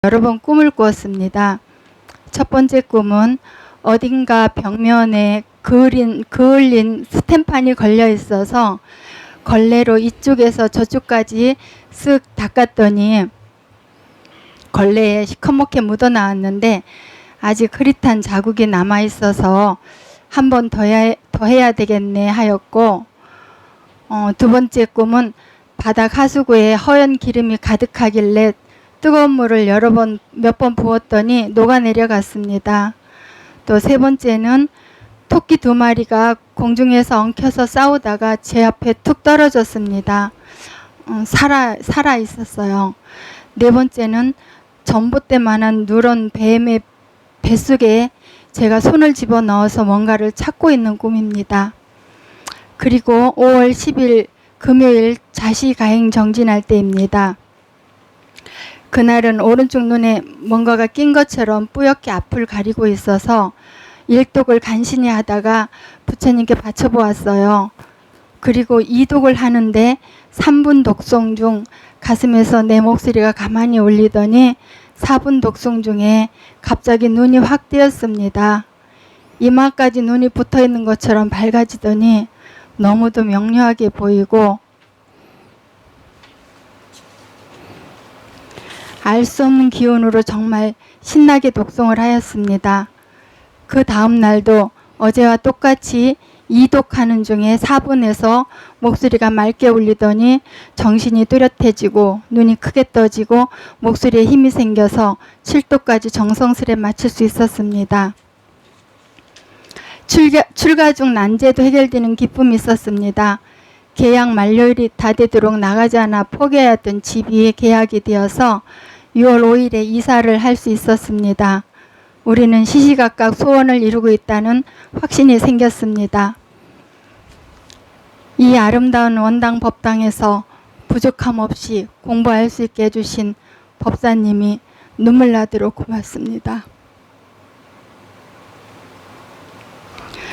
여러 번 꿈을 꾸었습니다. 첫 번째 꿈은 어딘가 벽면에 그을린 스탬판이 걸려 있어서 걸레로 이쪽에서 저쪽까지 쓱 닦았더니 걸레에 시커멓게 묻어 나왔는데 아직 흐릿한 자국이 남아 있어서 한 번 더 해야 되겠네 하였고, 두 번째 꿈은 바닥 하수구에 허연 기름이 가득하길래 뜨거운 물을 몇 번 부었더니 녹아내려갔습니다. 또 세 번째는 토끼 2마리가 공중에서 엉켜서 싸우다가 제 앞에 툭 떨어졌습니다. 살아 있었어요. 네 번째는 전봇대만한 누런 뱀의 뱃속에 제가 손을 집어넣어서 뭔가를 찾고 있는 꿈입니다. 그리고 5월 10일 금요일 자시가행 정진할 때입니다. 그날은 오른쪽 눈에 뭔가가 낀 것처럼 뿌옇게 앞을 가리고 있어서 일독을 간신히 하다가 부처님께 바쳐보았어요. 그리고 이독을 하는데 3분 독송 중 가슴에서 내 목소리가 가만히 울리더니 4분 독송 중에 갑자기 눈이 확 뜨였습니다. 이마까지 눈이 붙어있는 것처럼 밝아지더니 너무도 명료하게 보이고 알 수 없는 기운으로 정말 신나게 독송을 하였습니다. 그 다음 날도 어제와 똑같이 이독하는 중에 4분에서 목소리가 맑게 울리더니 정신이 뚜렷해지고 눈이 크게 떠지고 목소리에 힘이 생겨서 7도까지 정성스레 맞출 수 있었습니다. 출가 중 난제도 해결되는 기쁨이 있었습니다. 계약 만료일이 다 되도록 나가지 않아 포기하였던 집이 계약이 되어서 6월 5일에 이사를 할 수 있었습니다. 우리는 시시각각 소원을 이루고 있다는 확신이 생겼습니다. 이 아름다운 원당 법당에서 부족함 없이 공부할 수 있게 해주신 법사님이 눈물 나도록 고맙습니다.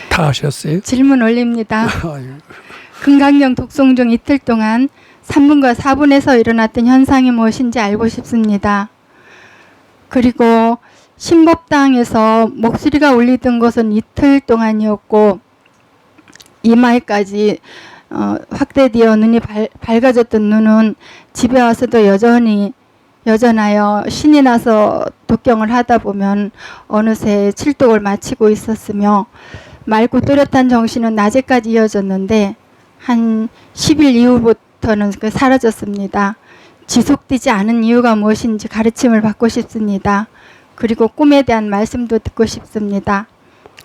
다 하셨어요? 질문 올립니다. 금강경 독송 중 이틀 동안 3분과 4분에서 일어났던 현상이 무엇인지 알고 싶습니다. 그리고 신법당에서 목소리가 울리던 것은 이틀 동안이었고 이마에까지 확대되어 눈이 밝아졌던 눈은 집에 와서도 여전하여 신이 나서 독경을 하다 보면 어느새 칠독을 마치고 있었으며 맑고 뚜렷한 정신은 낮에까지 이어졌는데 한 10일 이후부터는 사라졌습니다. 지속되지 않은 이유가 무엇인지 가르침을 받고 싶습니다. 그리고 꿈에 대한 말씀도 듣고 싶습니다.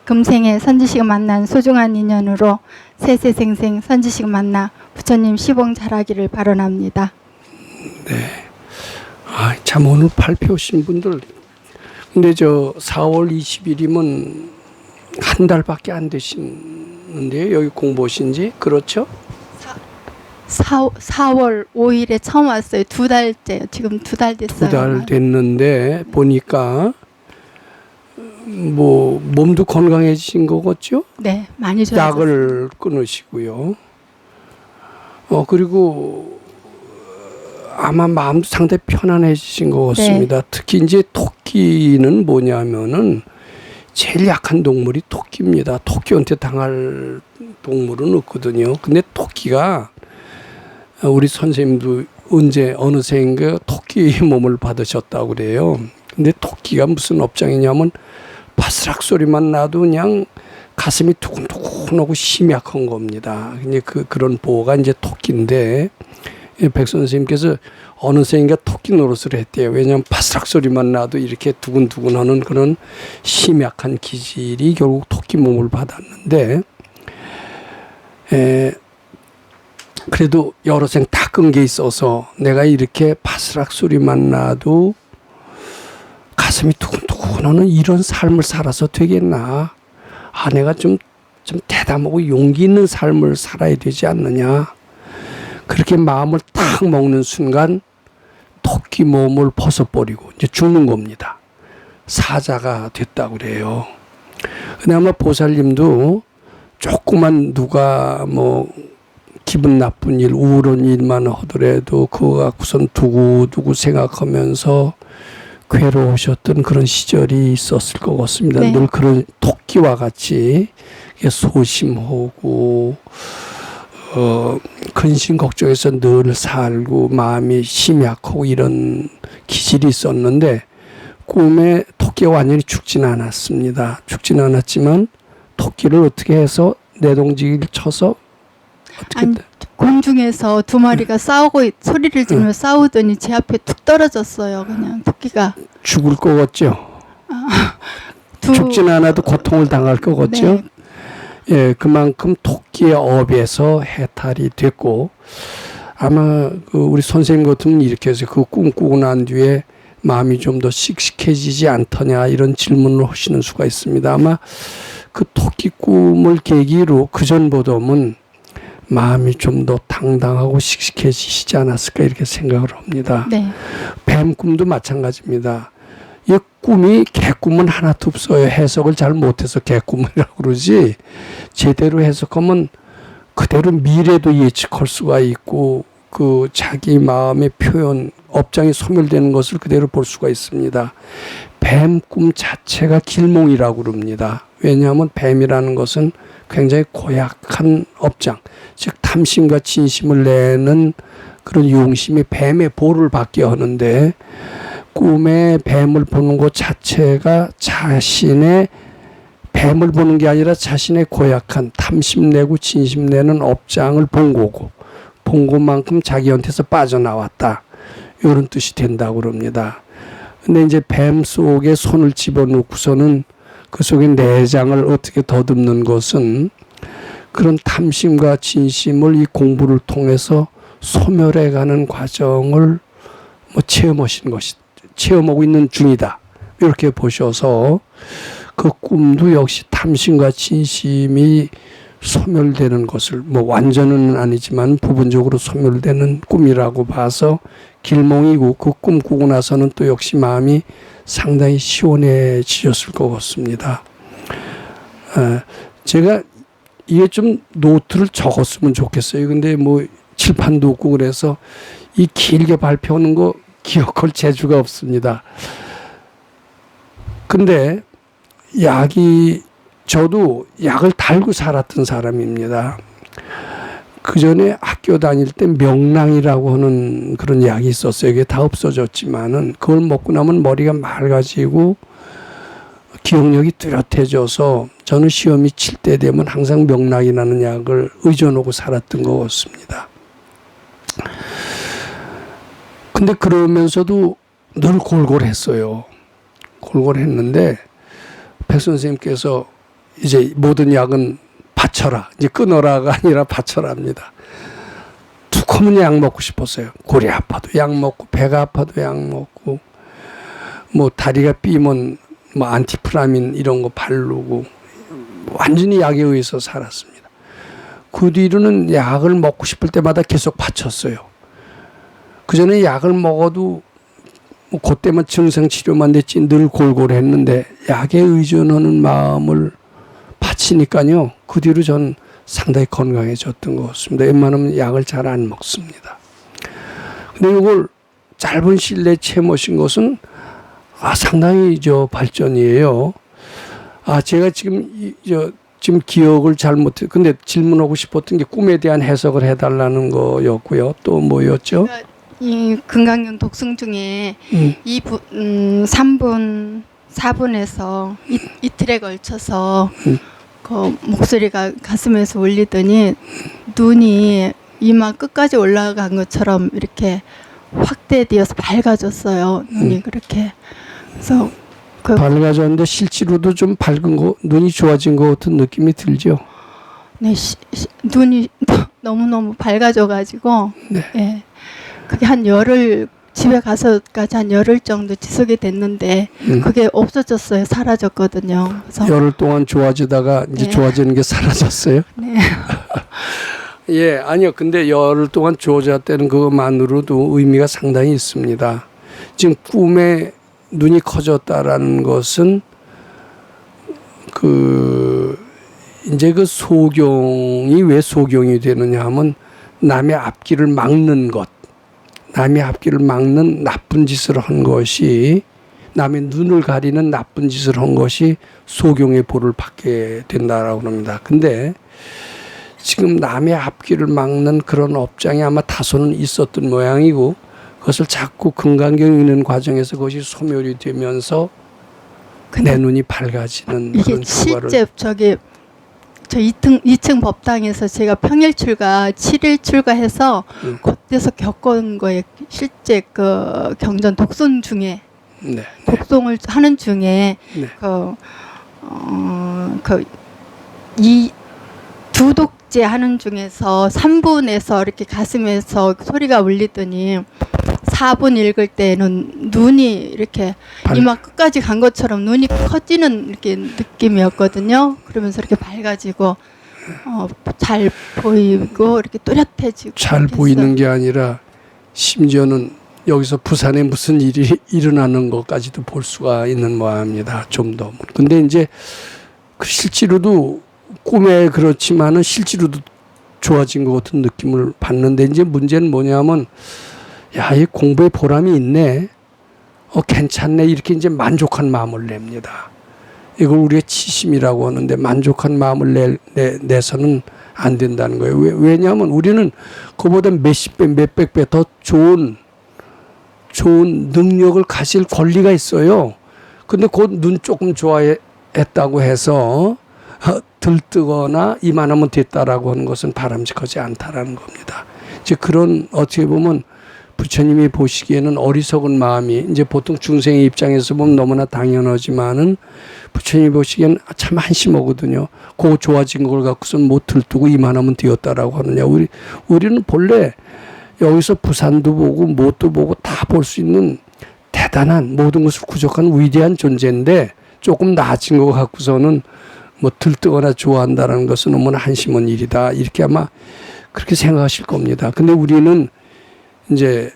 금생에 선지식 만난 소중한 인연으로 세세생생 선지식 만나 부처님 시봉 잘하기를 바라옵니다. 네. 참 오늘 발표하신 분들 근데 4월 20일이면 한 달밖에 안 되시는데요. 여기 공부하신 지 그렇죠? 4월 5일에 처음 왔어요. 2달째요. 지금 2달 됐어요. 2달 됐는데 보니까 뭐 몸도 건강해지신 거겠죠? 네, 많이 좋아졌어요. 약을 끊으시고요. 그리고 아마 마음도 상당히 편안해지신 것 같습니다. 네. 특히 이제 토끼는 뭐냐면은 제일 약한 동물이 토끼입니다. 토끼한테 당할 동물은 없거든요. 근데 토끼가 우리 선생님도 언제 어느 생인가 토끼 몸을 받으셨다고 그래요. 근데 토끼가 무슨 업장이냐면 바스락 소리만 나도 그냥 가슴이 두근두근하고 심약한 겁니다. 근데 그런 보호가 이제 토끼인데 백 선생님께서 어느 생인가 토끼 노릇을 했대요. 왜냐하면 바스락 소리만 나도 이렇게 두근두근하는 그런 심약한 기질이 결국 토끼 몸을 받았는데 그래도 여러 생 닦은 게 있어서 내가 이렇게 바스락 소리만 나도 가슴이 두근두근하는 이런 삶을 살아서 되겠나. 내가 좀 대담하고 용기 있는 삶을 살아야 되지 않느냐. 그렇게 마음을 딱 먹는 순간 토끼 몸을 벗어버리고 이제 죽는 겁니다. 사자가 됐다고 그래요. 근데 아마 보살님도 조그만 누가 뭐 기분 나쁜 일, 우울한 일만 하더라도 그거 갖고선 두고두고 생각하면서 괴로우셨던 그런 시절이 있었을 것 같습니다. 네. 늘 그런 토끼와 같이 소심하고 근심 걱정해서 늘 살고 마음이 심약하고 이런 기질이 있었는데 꿈에 토끼가 완전히 죽지는 않았습니다. 죽지는 않았지만 토끼를 어떻게 해서 내동지기를 쳐서 어떻게 아니, 공중에서 두 마리가 싸우고 소리를 지르며 싸우더니 제 앞에 툭 떨어졌어요. 그냥 토끼가 죽을 것 같죠? 죽지는 않아도 고통을 당할 것 같죠? 네. 예, 그만큼 토끼의 업에서 해탈이 됐고 아마 우리 선생님 같으면 이렇게 해서 그 꿈 꾸고 난 뒤에 마음이 좀 더 씩씩해지지 않더냐 이런 질문을 하시는 수가 있습니다. 아마 그 토끼 꿈을 계기로 그 전보다는 마음이 좀 더 당당하고 씩씩해지시지 않았을까 이렇게 생각을 합니다. 네. 뱀 꿈도 마찬가지입니다. 이 꿈이 개꿈은 하나도 없어요. 해석을 잘 못해서 개꿈이라고 그러지 제대로 해석하면 그대로 미래도 예측할 수가 있고 그 자기 마음의 표현 업장이 소멸되는 것을 그대로 볼 수가 있습니다. 뱀 꿈 자체가 길몽이라고 그럽니다. 왜냐하면 뱀이라는 것은 굉장히 고약한 업장, 즉 탐심과 진심을 내는 그런 용심이 뱀의 보를 받게 하는데 꿈에 뱀을 보는 것 자체가 자신의 뱀을 보는 게 아니라 자신의 고약한 탐심 내고 진심 내는 업장을 본 거고 본 것만큼 자기한테서 빠져나왔다. 이런 뜻이 된다고 그럽니다. 근데 이제 뱀 속에 손을 집어넣고서는 그 속에 내장을 어떻게 더듬는 것은 그런 탐심과 진심을 이 공부를 통해서 소멸해가는 과정을 체험하고 있는 중이다. 이렇게 보셔서 그 꿈도 역시 탐심과 진심이 소멸되는 것을 완전은 아니지만 부분적으로 소멸되는 꿈이라고 봐서 길몽이고 그 꿈 꾸고 나서는 또 역시 마음이 상당히 시원해지셨을 것 같습니다. 제가 이게 좀 노트를 적었으면 좋겠어요. 근데 칠판도 없고 그래서 이 길게 발표하는 거 기억할 재주가 없습니다. 근데 저도 약을 달고 살았던 사람입니다. 그 전에 학교 다닐 때 명랑이라고 하는 그런 약이 있었어요. 이게 다 없어졌지만은 그걸 먹고 나면 머리가 맑아지고 기억력이 뚜렷해져서 저는 시험이 칠 때 되면 항상 명랑이라는 약을 의존하고 살았던 것 같습니다. 근데 그러면서도 늘 골골했어요. 골골했는데 백 선생님께서 이제 모든 약은 바쳐라. 이제 끊어라가 아니라 바쳐라입니다. 두꺼운 약 먹고 싶었어요. 골이 아파도 약 먹고 배가 아파도 약 먹고 다리가 삐면 안티플라민 이런 거 바르고 완전히 약에 의해서 살았습니다. 그 뒤로는 약을 먹고 싶을 때마다 계속 바쳤어요. 그 전에 약을 먹어도 그때만 증상 치료만 됐지 늘 골골했는데 약에 의존하는 마음을 바치니까요. 그 뒤로 전 상당히 건강해졌던 것 같습니다. 웬만하면 약을 잘 안 먹습니다. 근데 이걸 짧은 시일 내에 체험하신 것은 상당히 발전이에요. 제가 지금 기억을 잘 못해. 근데 질문하고 싶었던 게 꿈에 대한 해석을 해달라는 거였고요. 또 뭐였죠? 이 금강경 독승 중에 3분, 4분에서 이틀에 걸쳐서 그 목소리가 가슴에서 울리더니 눈이 이마 끝까지 올라간 것처럼 이렇게 확대되어서 밝아졌어요. 눈이 그렇게. 그래서 밝아졌는데 실제로도 좀 밝은 거, 눈이 좋아진 것 같은 느낌이 들죠? 네, 눈이 너무너무 밝아져가지고 네. 예. 그게 한 열흘 집에 가서까지 한 열흘 정도 지속이 됐는데 그게 없어졌어요. 사라졌거든요. 그래서 열흘 동안 좋아지다가 이제 네. 좋아지는 게 사라졌어요? 네. 예, 아니요. 근데 열흘 동안 좋아졌다는 그것만으로도 의미가 상당히 있습니다. 지금 꿈에 눈이 커졌다라는 것은 이제 그 소경이 왜 소경이 되느냐 하면 남의 앞길을 막는 것, 남의 앞길을 막는 나쁜 짓을 한 것이 남의 눈을 가리는 나쁜 짓을 한 것이 소경의 보를 받게 된다라고 합니다. 근데 지금 남의 앞길을 막는 그런 업장이 아마 다소는 있었던 모양이고, 그것을 자꾸 금강경 읽는 과정에서 그것이 소멸이 되면서 내 눈이 밝아지는 이게 그런 효과를. 실제 저 2층 법당에서 제가 평일 출가, 7일 출가해서 그때서 겪은 거에 실제 그 경전 독송 중에 네. 독송을 하는 중에 네. 이 두독제 하는 중에서 3분에서 이렇게 가슴에서 소리가 울리더니 4분 읽을 때는 눈이 이렇게 이마 끝까지 간 것처럼 눈이 커지는 이렇게 느낌이었거든요. 그러면서 이렇게 밝아지고 잘 보이고 이렇게 또렷해지고 잘 이렇게 보이는 했어요. 게 아니라 심지어는 여기서 부산에 무슨 일이 일어나는 것까지도 볼 수가 있는 모양입니다. 좀 더. 근데 이제 실제로도 꿈에 그렇지만은 실제로도 좋아진 것 같은 느낌을 받는데, 이제 문제는 뭐냐면, 야, 이 공부에 보람이 있네. 괜찮네. 이렇게 이제 만족한 마음을 냅니다. 이걸 우리가 치심이라고 하는데, 만족한 마음을 내서는 안 된다는 거예요. 왜냐하면 우리는 그보다 몇십 배, 몇백 배 더 좋은 능력을 가질 권리가 있어요. 근데 곧 눈 조금 좋아했다고 해서 들뜨거나 이만하면 됐다라고 하는 것은 바람직하지 않다라는 겁니다. 이제 그런, 어떻게 보면 부처님이 보시기에는 어리석은 마음이, 이제 보통 중생의 입장에서 보면 너무나 당연하지만은 부처님이 보시기에는 참 한심하거든요. 그 좋아진 걸 갖고선 못 들뜨고 이만하면 되었다라고 하느냐. 우리는 본래 여기서 부산도 보고 못도 보고 다 볼 수 있는 대단한, 모든 것을 구족한 위대한 존재인데, 조금 나아진 것 갖고서는 뭐 들뜨거나 좋아한다는 것은 너무나 한심한 일이다, 이렇게 아마 그렇게 생각하실 겁니다. 근데 우리는 이제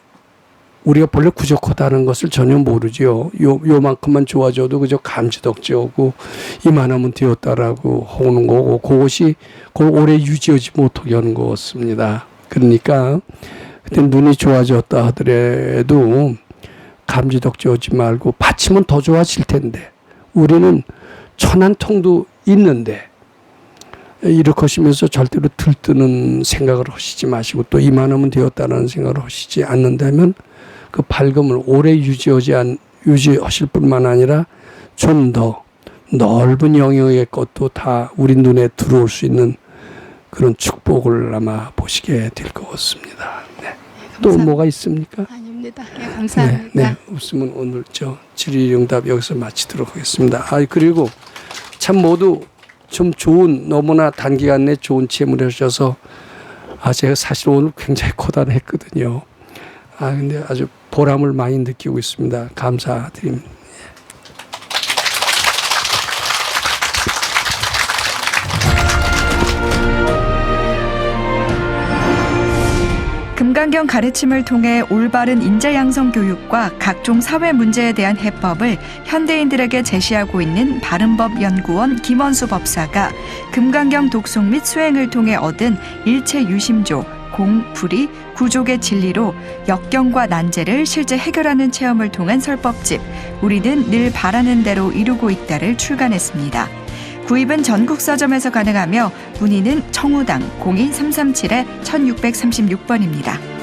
우리가 본래 부족하다는 것을 전혀 모르죠. 요만큼만 좋아져도 그저 감지덕지하고 이만하면 되었다라고 하는 거고, 그것이 그걸 오래 유지하지 못하게 하는 것 같습니다. 그러니까 그때 눈이 좋아졌다 하더라도 감지덕지하지 말고 받치면 더 좋아질 텐데, 우리는 천한 통도 있는데 이렇게 하시면서 절대로 들뜨는 생각을 하시지 마시고, 또 이만하면 되었다는 생각을 하시지 않는다면 그 밝음을 오래 유지하실 뿐만 아니라 좀 더 넓은 영역의 것도 다 우리 눈에 들어올 수 있는 그런 축복을 아마 보시게 될 것 같습니다. 네. 또 뭐가 있습니까? 아닙니다. 네, 감사합니다. 네, 없으면 오늘 질의응답 여기서 마치도록 하겠습니다. 그리고 참 모두 좀 좋은, 너무나 단기간 내에 좋은 체험을 해주셔서 제가 사실 오늘 굉장히 고단했거든요. 근데 아주 보람을 많이 느끼고 있습니다. 감사드립니다. 금강경 가르침을 통해 올바른 인재 양성 교육과 각종 사회 문제에 대한 해법을 현대인들에게 제시하고 있는 바른법연구원 김원수 법사가 금강경 독송 및 수행을 통해 얻은 일체 유심조, 공, 불이, 구족의 진리로 역경과 난제를 실제 해결하는 체험을 통한 설법집 우리는 늘 바라는 대로 이루고 있다를 출간했습니다. 구입은 전국 서점에서 가능하며 문의는 청우당 02337-1636번입니다.